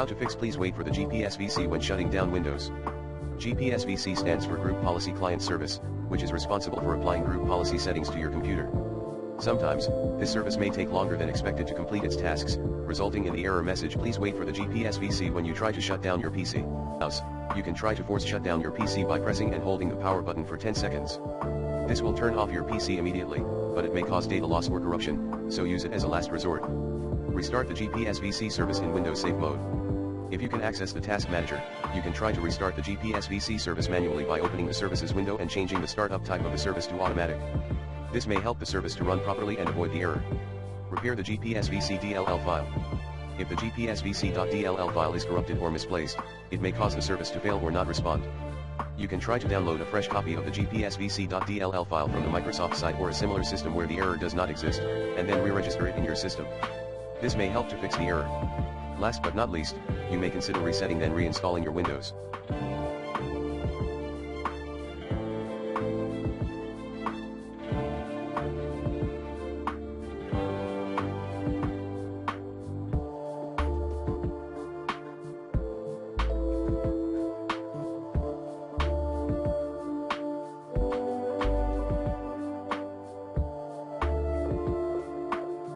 How to fix? Please wait for the GPSVC when shutting down Windows. GPSVC stands for Group Policy Client Service, which is responsible for applying group policy settings to your computer. Sometimes, this service may take longer than expected to complete its tasks, resulting in the error message. Please wait for the GPSVC when you try to shut down your PC. Thus, you can try to force shut down your PC by pressing and holding the power button for 10 seconds. This will turn off your PC immediately, but it may cause data loss or corruption, so use it as a last resort. Restart the GPSVC service in Windows Safe Mode. If you can access the Task Manager, you can try to restart the GPSVC service manually by opening the Services window and changing the startup type of the service to Automatic. This may help the service to run properly and avoid the error. Repair the GPSVC DLL file. If the GPSVC.dll file is corrupted or misplaced, it may cause the service to fail or not respond. You can try to download a fresh copy of the GPSVC.dll file from the Microsoft site or a similar system where the error does not exist, and then re-register it in your system. This may help to fix the error. Last but not least, you may consider resetting then reinstalling your Windows.